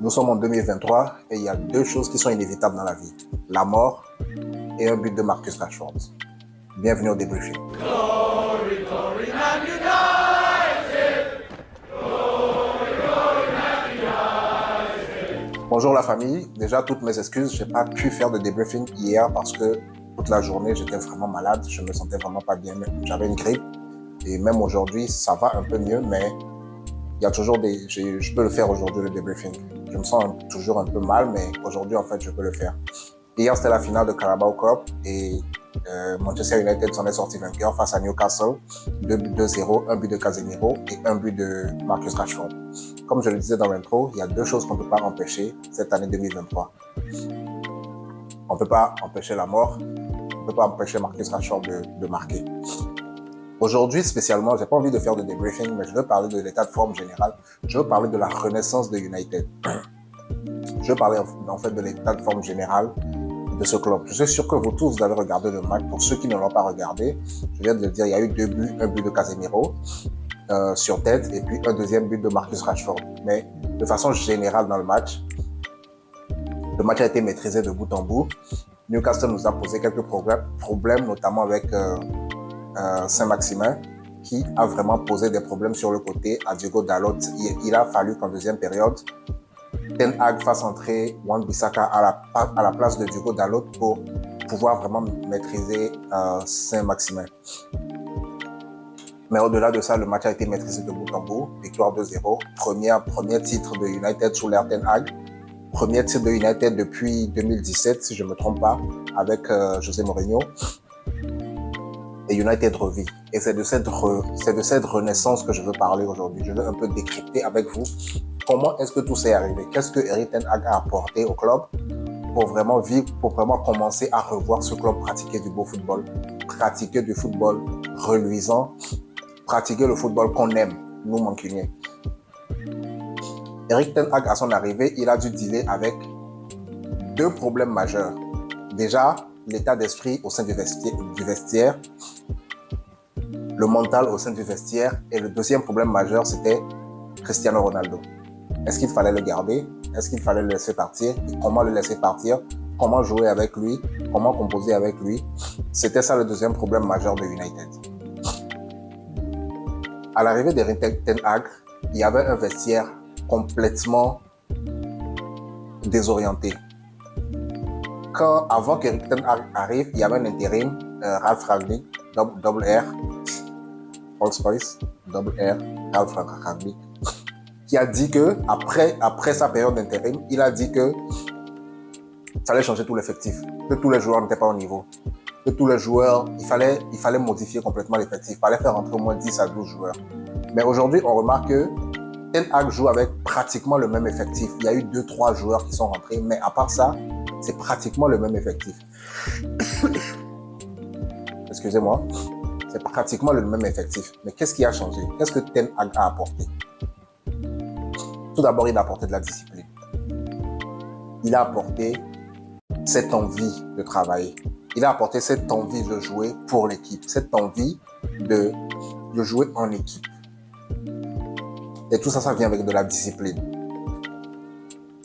Nous sommes en 2023 et il y a deux choses qui sont inévitables dans la vie. La mort et un but de Marcus Rashford. Bienvenue au débriefing. Glory, glory, Man United! Glory, glory, Man United! Bonjour la famille. Déjà, toutes mes excuses. Je n'ai pas pu faire de débriefing hier parce que toute la journée, j'étais vraiment malade. Je me sentais vraiment pas bien. J'avais une grippe. Et même aujourd'hui, ça va un peu mieux, mais il y a toujours des... Je peux le faire aujourd'hui, le débriefing. Je me sens toujours un peu mal, mais aujourd'hui, en fait, je peux le faire. Hier, c'était la finale de Carabao Cup et Manchester United s'en est sorti vainqueur face à Newcastle. 2-0, un but de Casemiro et un but de Marcus Rashford. Comme je le disais dans l'intro, il y a deux choses qu'on ne peut pas empêcher cette année 2023. On ne peut pas empêcher la mort, on ne peut pas empêcher Marcus Rashford de marquer. Aujourd'hui, spécialement, j'ai pas envie de faire de débriefing, mais je veux parler de l'état de forme général. Je veux parler de la renaissance de United. Je veux parler en fait de l'état de forme général de ce club. Je suis sûr que vous tous, vous avez regardé le match. Pour ceux qui ne l'ont pas regardé, je viens de le dire, il y a eu deux buts, un but de Casemiro sur tête et puis un deuxième but de Marcus Rashford. Mais de façon générale dans le match a été maîtrisé de bout en bout. Newcastle nous a posé quelques problèmes notamment avec Saint-Maximin, qui a vraiment posé des problèmes sur le côté à Diogo Dalot. Il a fallu qu'en deuxième période, Ten Hag fasse entrer Wan-Bissaka à la place de Diogo Dalot pour pouvoir vraiment maîtriser Saint-Maximin. Mais au-delà de ça, le match a été maîtrisé de bout en bout. Victoire 2-0. Premier titre de United sous l'ère Ten Hag. Premier titre de United depuis 2017, si je ne me trompe pas, avec José Mourinho. Et United revit. Et c'est de cette renaissance que je veux parler aujourd'hui. Je veux un peu décrypter avec vous comment est-ce que tout s'est arrivé. Qu'est-ce que Erik ten Hag a apporté au club pour vraiment vivre, pour vraiment commencer à revoir ce club pratiquer du beau football, pratiquer du football reluisant, pratiquer le football qu'on aime, nous mancuniers. Erik ten Hag, à son arrivée, il a dû dealer avec deux problèmes majeurs. Déjà, l'état d'esprit au sein du vestiaire, le mental au sein du vestiaire, et le deuxième problème majeur, c'était Cristiano Ronaldo. Est-ce qu'il fallait le garder? Est-ce qu'il fallait le laisser partir? Et comment le laisser partir? Comment jouer avec lui? Comment composer avec lui? C'était ça le deuxième problème majeur de United. À l'arrivée d'Erik ten Hag, il y avait un vestiaire complètement désorienté. Avant qu'Erik ten Hag arrive, il y avait un intérim, Ralf Rangnick, double R, Old Spice, double R, Ralf Rangnick, qui a dit que après sa période d'intérim, il a dit que fallait changer tout l'effectif, que tous les joueurs n'étaient pas au niveau, que tous les joueurs, il fallait modifier complètement l'effectif, il fallait faire entrer au moins 10 à 12 joueurs. Mais aujourd'hui, on remarque que Ten Hag joue avec pratiquement le même effectif. Il y a eu 2-3 joueurs qui sont rentrés, mais à part ça, c'est pratiquement le même effectif. Excusez-moi. C'est pratiquement le même effectif. Mais qu'est-ce qui a changé? Qu'est-ce que Ten Hag a apporté? Tout d'abord, il a apporté de la discipline. Il a apporté cette envie de travailler. Il a apporté cette envie de jouer pour l'équipe. Cette envie de jouer en équipe. Et tout ça, ça vient avec de la discipline.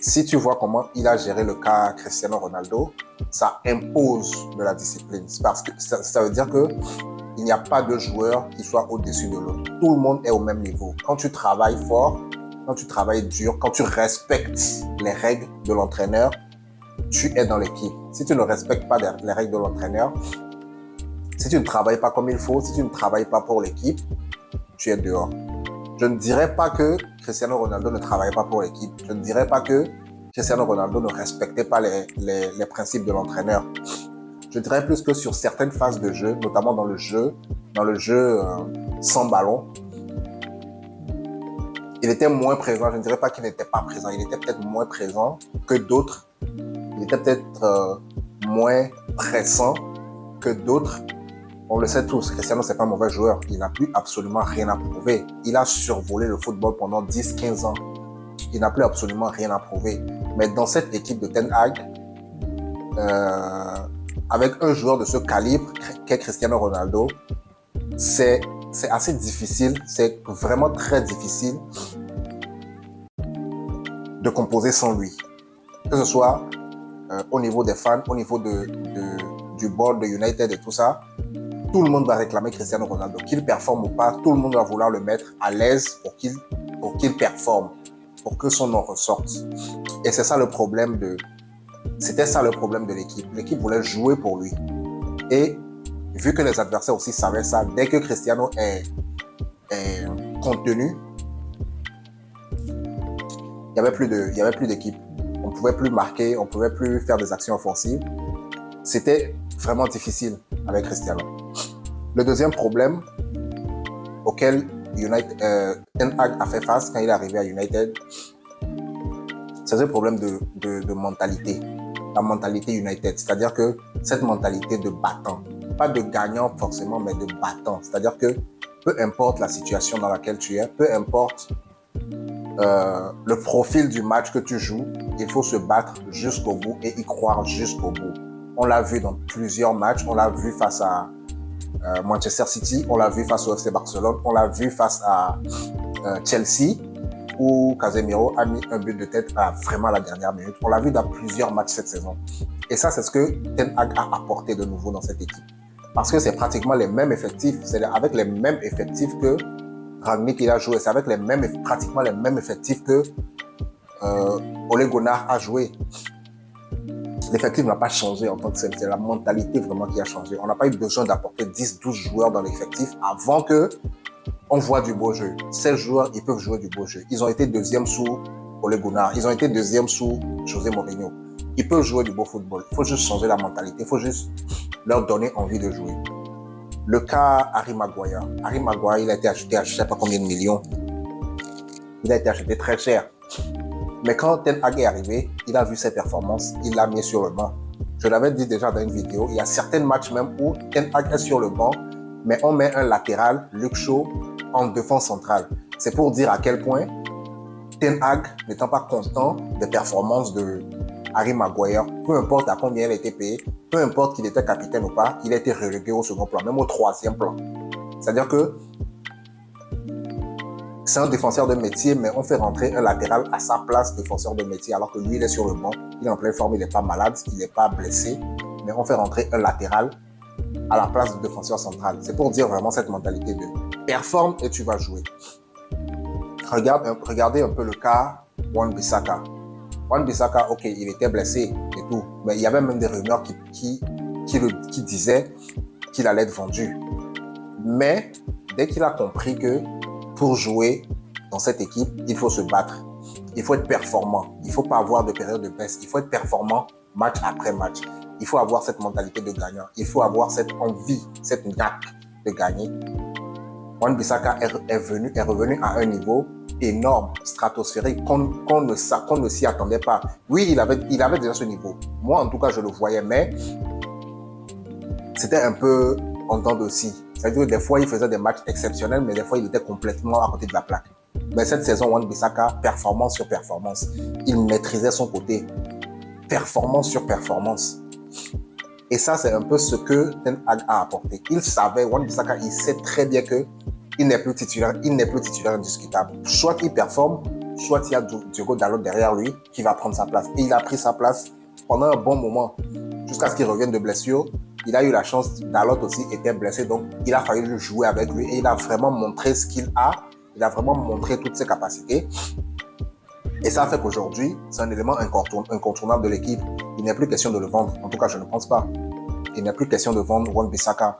Si tu vois comment il a géré le cas Cristiano Ronaldo, ça impose de la discipline. Parce que ça veut dire qu'il n'y a pas de joueur qui soit au-dessus de l'autre. Tout le monde est au même niveau. Quand tu travailles fort, quand tu travailles dur, quand tu respectes les règles de l'entraîneur, tu es dans l'équipe. Si tu ne respectes pas les règles de l'entraîneur, si tu ne travailles pas comme il faut, si tu ne travailles pas pour l'équipe, tu es dehors. Je ne dirais pas que Cristiano Ronaldo ne travaillait pas pour l'équipe. Je ne dirais pas que Cristiano Ronaldo ne respectait pas les principes de l'entraîneur. Je dirais plus que sur certaines phases de jeu, notamment dans le jeu sans ballon, il était moins présent. Je ne dirais pas qu'il n'était pas présent. Il était peut-être moins présent que d'autres. Il était peut-être moins pressant que d'autres. On le sait tous, Cristiano, c'est pas un mauvais joueur. Il n'a plus absolument rien à prouver. Il a survolé le football pendant 10-15 ans. Il n'a plus absolument rien à prouver. Mais dans cette équipe de Ten Hag, avec un joueur de ce calibre qu'est Cristiano Ronaldo, c'est assez difficile. C'est vraiment très difficile de composer sans lui. Que ce soit au niveau des fans, au niveau du board de United et tout ça, tout le monde va réclamer Cristiano Ronaldo. Qu'il performe ou pas, tout le monde va vouloir le mettre à l'aise pour qu'il performe, pour que son nom ressorte. Et c'est ça le problème c'était ça le problème de l'équipe. L'équipe voulait jouer pour lui. Et vu que les adversaires aussi savaient ça, dès que Cristiano est contenu, il n'y avait plus d'équipe. On ne pouvait plus marquer, on ne pouvait plus faire des actions offensives. C'était vraiment difficile avec Cristiano. Le deuxième problème auquel Ten Hag a fait face quand il est arrivé à United, c'est ce problème de mentalité. La mentalité United, c'est-à-dire que cette mentalité de battant, pas de gagnant forcément, mais de battant. C'est-à-dire que peu importe la situation dans laquelle tu es, peu importe le profil du match que tu joues, il faut se battre jusqu'au bout et y croire jusqu'au bout. On l'a vu dans plusieurs matchs, on l'a vu face à Manchester City, on l'a vu face au FC Barcelone, on l'a vu face à Chelsea, où Casemiro a mis un but de tête à vraiment la dernière minute. On l'a vu dans plusieurs matchs cette saison. Et ça, c'est ce que Ten Hag a apporté de nouveau dans cette équipe. Parce que c'est pratiquement les mêmes effectifs, c'est avec les mêmes effectifs que Rangnick il a joué, c'est avec pratiquement les mêmes effectifs que Ole Gunnar a joué. L'effectif n'a pas changé en tant que tel, c'est la mentalité vraiment qui a changé. On n'a pas eu besoin d'apporter 10-12 joueurs dans l'effectif avant que on voit du beau jeu. Ces joueurs, ils peuvent jouer du beau jeu. Ils ont été deuxième sous Ole Gunnar, ils ont été deuxième sous José Mourinho. Ils peuvent jouer du beau football. Il faut juste changer la mentalité, il faut juste leur donner envie de jouer. Le cas Harry Maguire. Harry Maguire, il a été acheté à je ne sais pas combien de millions. Il a été acheté très cher. Mais quand Ten Hag est arrivé, il a vu ses performances, il l'a mis sur le banc. Je l'avais dit déjà dans une vidéo, il y a certains matchs même où Ten Hag est sur le banc, mais on met un latéral, Luke Shaw, en défense centrale. C'est pour dire à quel point Ten Hag, n'étant pas content des performances de Harry Maguire, peu importe à combien il a été payé, peu importe qu'il était capitaine ou pas, il a été relégué au second plan, même au troisième plan. C'est-à-dire que c'est un défenseur de métier, mais on fait rentrer un latéral à sa place défenseur de métier, alors que lui, il est sur le banc, il est en pleine forme, il n'est pas malade, il n'est pas blessé, mais on fait rentrer un latéral à la place de défenseur central. C'est pour dire vraiment cette mentalité de performe et tu vas jouer. Regardez un peu le cas Wan-Bissaka. Wan-Bissaka, ok, il était blessé et tout, mais il y avait même des rumeurs qui disaient qu'il allait être vendu. Mais dès qu'il a compris que pour jouer dans cette équipe, il faut se battre. Il faut être performant. Il ne faut pas avoir de période de baisse. Il faut être performant match après match. Il faut avoir cette mentalité de gagnant. Il faut avoir cette envie, cette niaque de gagner. Wan-Bissaka est revenu à un niveau énorme, stratosphérique, qu'on ne s'y attendait pas. Oui, il avait déjà ce niveau. Moi, en tout cas, je le voyais, mais c'était un peu en dents de scie. C'est-à-dire que des fois, il faisait des matchs exceptionnels, mais des fois, il était complètement à côté de la plaque. Mais cette saison, Wan-Bissaka, performance sur performance. Il maîtrisait son côté. Performance sur performance. Et ça, c'est un peu ce que Ten Hag a apporté. Il savait, Wan-Bissaka, il sait très bien qu'il n'est plus titulaire indiscutable. Soit il performe, soit il y a Diogo Dalot derrière lui qui va prendre sa place. Et il a pris sa place pendant un bon moment, jusqu'à ce qu'il revienne de blessure. Il a eu la chance, Dalot aussi était blessé, donc il a fallu jouer avec lui et il a vraiment montré ce qu'il a. Il a vraiment montré toutes ses capacités. Et ça fait qu'aujourd'hui, c'est un élément incontournable de l'équipe. Il n'est plus question de le vendre. En tout cas, je ne pense pas. Il n'est plus question de vendre Wan-Bissaka.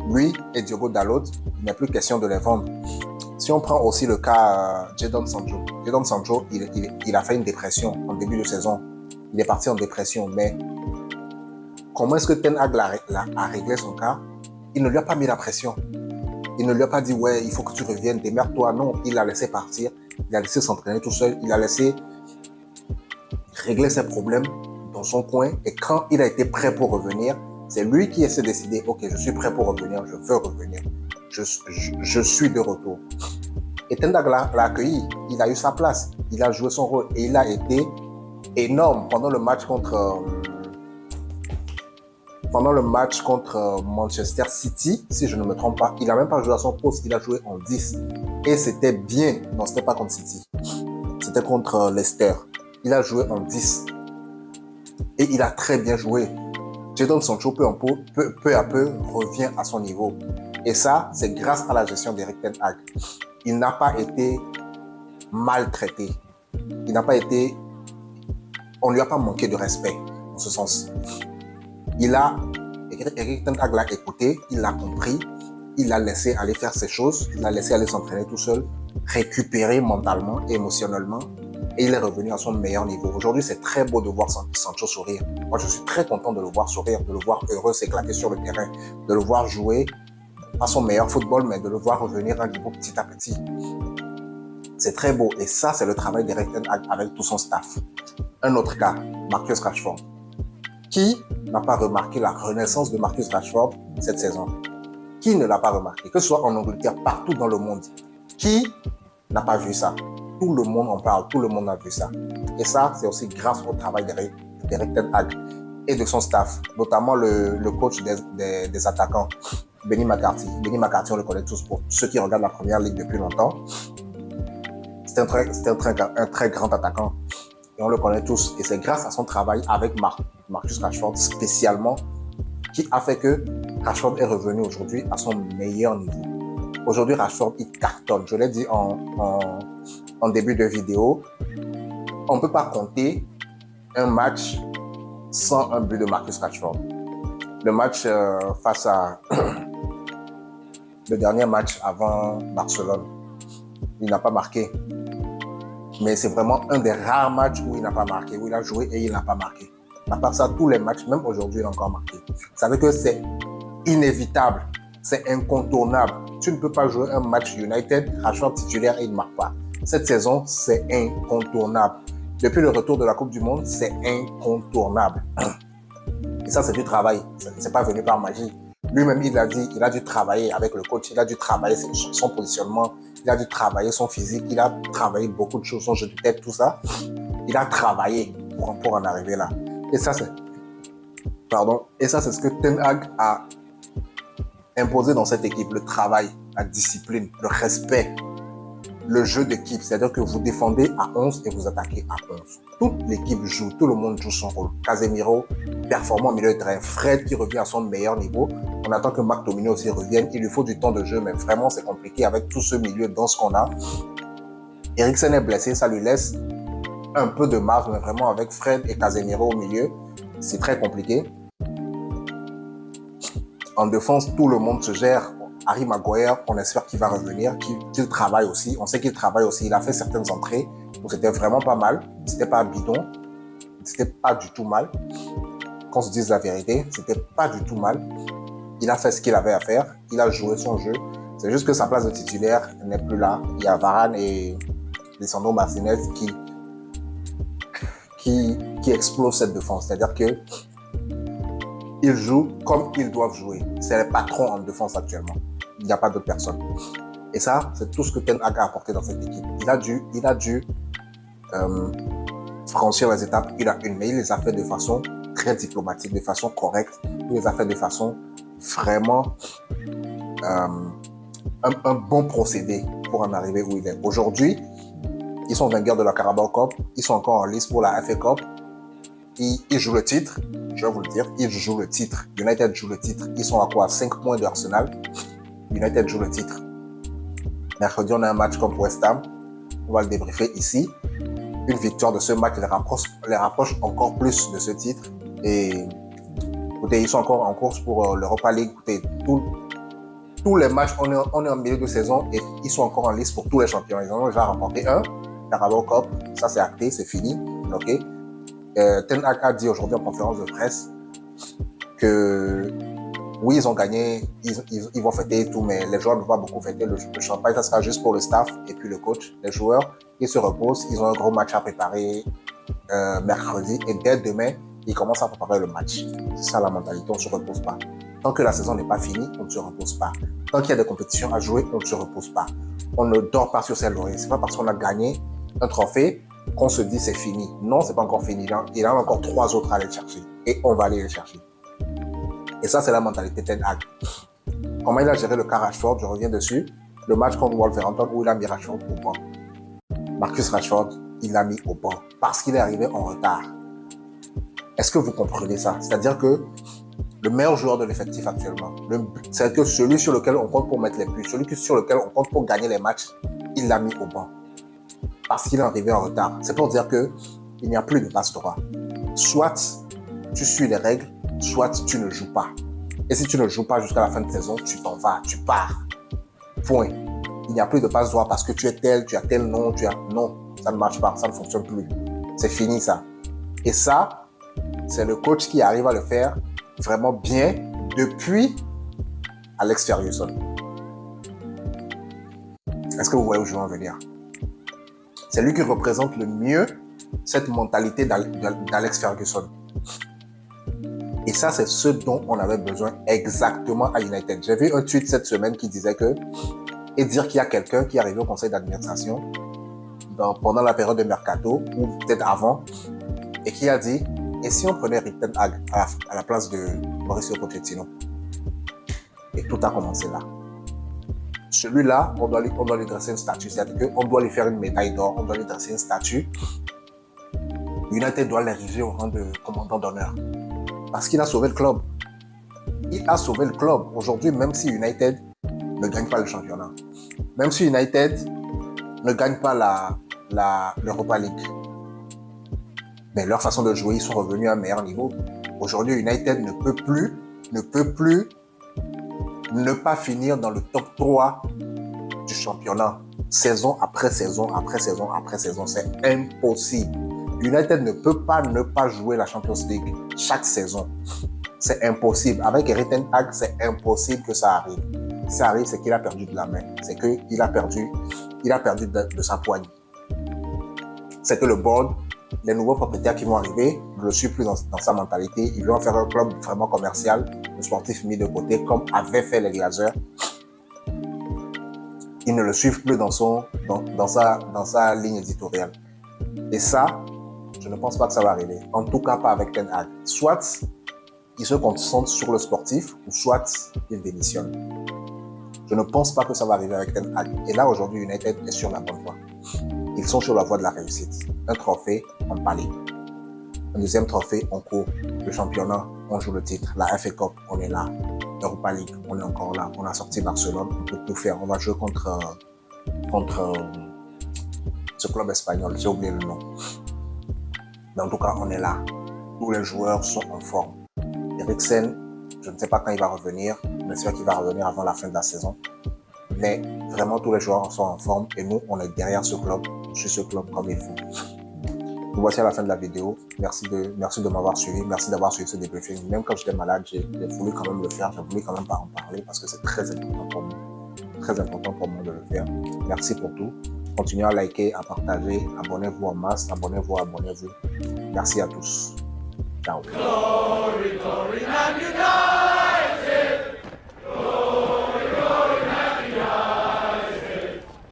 Lui et Diogo Dalot, il n'est plus question de les vendre. Si on prend aussi le cas Jadon Sancho. Jadon Sancho, il a fait une dépression en début de saison. Il est parti en dépression, mais comment est-ce que Ten Hag a réglé son cas? Il ne lui a pas mis la pression. Il ne lui a pas dit, ouais, il faut que tu reviennes, démerde-toi. Non, il l'a laissé partir. Il a laissé s'entraîner tout seul. Il a laissé régler ses problèmes dans son coin. Et quand il a été prêt pour revenir, c'est lui qui s'est décidé, ok, je suis prêt pour revenir, je veux revenir. Je suis de retour. Et Ten Hag l'a accueilli. Il a eu sa place. Il a joué son rôle. Et il a été énorme pendant le match contre Manchester City, si je ne me trompe pas. Il n'a même pas joué à son poste, il a joué en 10. Et c'était bien. Non, c'était pas contre City. C'était contre Leicester. Il a joué en 10. Et il a très bien joué. Jadon Sancho, peu à peu, revient à son niveau. Et ça, c'est grâce à la gestion d'Erik ten Hag. Il n'a pas été maltraité. Il n'a pas été... On ne lui a pas manqué de respect, en ce sens. Erik ten Hag l'a écouté, il l'a compris, il l'a laissé aller faire ses choses, il l'a laissé aller s'entraîner tout seul, récupérer mentalement, émotionnellement, et il est revenu à son meilleur niveau. Aujourd'hui, c'est très beau de voir Sancho sourire. Moi, je suis très content de le voir sourire, de le voir heureux s'éclater sur le terrain, de le voir jouer à son meilleur football, mais de le voir revenir à un niveau petit à petit. C'est très beau. Et ça, c'est le travail d'Erik ten Hag avec tout son staff. Un autre cas, Marcus Rashford. Qui n'a pas remarqué la renaissance de Marcus Rashford cette saison? Qui ne l'a pas remarqué? Que ce soit en Angleterre, partout dans le monde. Qui n'a pas vu ça? Tout le monde en parle, tout le monde a vu ça. Et ça, c'est aussi grâce au travail d'Erik ten Hag et de son staff, notamment le coach des attaquants, Benny McCarthy. Benny McCarthy, on le connaît tous pour ceux qui regardent la première ligue depuis longtemps. C'est un très grand attaquant. Et on le connaît tous. Et c'est grâce à son travail avec Marcus Rashford spécialement qui a fait que Rashford est revenu aujourd'hui à son meilleur niveau. Aujourd'hui, Rashford, il cartonne. Je l'ai dit en début de vidéo. On ne peut pas compter un match sans un but de Marcus Rashford. Le match face à... le dernier match avant Barcelone, il n'a pas marqué. Mais c'est vraiment un des rares matchs où il n'a pas marqué, où il a joué et il n'a pas marqué. À part ça, tous les matchs, même aujourd'hui, il a encore marqué. Ça veut dire que c'est inévitable, c'est incontournable. Tu ne peux pas jouer un match United, Rashford titulaire et il ne marque pas. Cette saison, c'est incontournable. Depuis le retour de la Coupe du Monde, c'est incontournable. Et ça, c'est du travail. C'est pas venu par magie. Lui-même, il a dit, il a dû travailler avec le coach, il a dû travailler son positionnement, il a dû travailler son physique, il a travaillé beaucoup de choses, son jeu de tête, tout ça. Il a travaillé pour en arriver là. Et ça, c'est ce que Ten Hag a imposé dans cette équipe, le travail, la discipline, le respect, le jeu d'équipe. C'est-à-dire que vous défendez à 11 et vous attaquez à 11. Toute l'équipe joue, tout le monde joue son rôle. Casemiro, performant au milieu de terrain. Fred qui revient à son meilleur niveau. On attend que McTominay aussi revienne. Il lui faut du temps de jeu, mais vraiment c'est compliqué avec tout ce milieu dans ce qu'on a. Eriksen est blessé, ça lui laisse un peu de marge, mais vraiment avec Fred et Casemiro au milieu, c'est très compliqué. En défense, tout le monde se gère. Harry Maguire, on espère qu'il va revenir, qu'il travaille aussi. On sait qu'il travaille aussi. Il a fait certaines entrées, donc c'était vraiment pas mal. C'était pas bidon, c'était pas du tout mal. Qu'on se dise la vérité, c'était pas du tout mal. Il a fait ce qu'il avait à faire. Il a joué son jeu. C'est juste que sa place de titulaire n'est plus là. Il y a Varane et Lisandro Martinez qui explosent cette défense. C'est-à-dire que ils jouent comme ils doivent jouer. C'est les patrons en défense actuellement. Il n'y a pas d'autres personnes. Et ça, c'est tout ce que Ten Hag a apporté dans cette équipe. Il a dû franchir les étapes une à une, mais il les a fait de façon très diplomatique, de façon correcte. Il les a fait de façon vraiment un bon procédé pour en arriver où il est. Aujourd'hui, ils sont vainqueurs de la Carabao Cup. Ils sont encore en lice pour la FA Cup. Ils jouent le titre, je vais vous le dire, ils jouent le titre. United joue le titre. Ils sont à quoi? 5 points de Arsenal. United joue le titre. Mercredi, on a un match contre West Ham. On va le débriefer ici. Une victoire de ce match les rapproche encore plus de ce titre. Et écoutez, ils sont encore en course pour l'Europa League. Écoutez, tous les matchs, on est en milieu de saison et ils sont encore en liste pour tous les champions. Ils en ont déjà remporté un, Carabao Cup. Ça, c'est acté, c'est fini. OK. Ten Hag a dit aujourd'hui en conférence de presse que oui, ils ont gagné, ils vont fêter et tout, mais les joueurs ne vont pas beaucoup fêter. Le champagne, ça sera juste pour le staff et puis le coach. Les joueurs, ils se reposent, ils ont un gros match à préparer mercredi et dès demain, ils commencent à préparer le match. C'est ça la mentalité, on ne se repose pas. Tant que la saison n'est pas finie, on ne se repose pas. Tant qu'il y a des compétitions à jouer, on ne se repose pas. On ne dort pas sur ses lauriers. C'est pas parce qu'on a gagné un trophée qu'on se dit c'est fini. Non, c'est pas encore fini. Il y en a encore 3 autres à aller chercher. Et on va aller les chercher. Et ça, c'est la mentalité Ten Hag. Comment il a géré le cas Rashford, je reviens dessus. Le match contre Wolverhampton où il a mis Rashford pour moi. Marcus Rashford, il l'a mis au banc parce qu'il est arrivé en retard. Est-ce que vous comprenez ça? C'est-à-dire que le meilleur joueur de l'effectif actuellement, c'est que celui sur lequel on compte pour mettre les buts, celui sur lequel on compte pour gagner les matchs, il l'a mis au banc parce qu'il est arrivé en retard. C'est pour dire qu'il n'y a plus de passe droit. Soit tu suis les règles, soit tu ne joues pas. Et si tu ne joues pas jusqu'à la fin de saison, tu t'en vas, tu pars. Point. Il n'y a plus de passe droit parce que tu es tel, tu as tel nom, Non, ça ne marche pas, ça ne fonctionne plus. C'est fini ça. Et ça, c'est le coach qui arrive à le faire vraiment bien depuis Alex Ferguson. Est-ce que vous voyez où je veux en venir? C'est lui qui représente le mieux cette mentalité d'Alex Ferguson. Et ça, c'est ce dont on avait besoin exactement à United. J'ai vu un tweet cette semaine qui disait que, et dire qu'il y a quelqu'un qui est arrivé au conseil d'administration pendant la période de mercato, ou peut-être avant, et qui a dit, et si on prenait Erik ten Hag à la place de Mauricio Pochettino? Et tout a commencé là. Celui-là, on doit lui dresser une statue. C'est-à-dire qu'on doit lui faire une médaille d'or, on doit lui dresser une statue. United doit l'ériger au rang de commandant d'honneur. Parce qu'il a sauvé le club. Il a sauvé le club. Aujourd'hui, même si United ne gagne pas le championnat, même si United ne gagne pas l'Europa League, mais leur façon de jouer, ils sont revenus à un meilleur niveau. Aujourd'hui, United ne peut plus ne pas finir dans le top 3 du championnat. Saison après saison, après saison, après saison. C'est impossible. United ne peut pas ne pas jouer la Champions League chaque saison. C'est impossible. Avec Erik ten Hag, c'est impossible que ça arrive. Si ça arrive, c'est qu'il a perdu de la main. C'est qu'il a perdu de sa poigne. C'est que le board, les nouveaux propriétaires qui vont arriver, ne le suivent plus dans sa mentalité. Ils vont faire un club vraiment commercial, le sportif mis de côté, comme avaient fait les Glazers. Ils ne le suivent plus dans sa ligne éditoriale. Et ça, je ne pense pas que ça va arriver. En tout cas, pas avec Ten Hag. Soit il se concentre sur le sportif, ou soit il démissionne. Je ne pense pas que ça va arriver avec Ten Hag. Et là, aujourd'hui, United est sur la bonne voie. Ils sont sur la voie de la réussite. Un trophée, on pallie. Un deuxième trophée, on court. Le championnat, on joue le titre. La FA Cup, on est là. L'Europa League, on est encore là. On a sorti Barcelone, on peut tout faire. On va jouer contre ce club espagnol, j'ai oublié le nom. Mais en tout cas, on est là. Tous les joueurs sont en forme. Eriksen, je ne sais pas quand il va revenir. J'espère qu'il va revenir avant la fin de la saison. Mais vraiment, tous les joueurs sont en forme. Et nous, on est derrière ce club. On suit ce club comme il faut. Nous voici à la fin de la vidéo. Merci de m'avoir suivi. Merci d'avoir suivi ce débriefing. Même quand j'étais malade, j'ai voulu quand même le faire. J'ai voulu quand même pas en parler parce que c'est très important pour moi. Très important pour moi de le faire. Merci pour tout. Continuez à liker, à partager. Abonnez-vous en masse. Abonnez-vous. Merci à tous. Ciao. Glory, glory.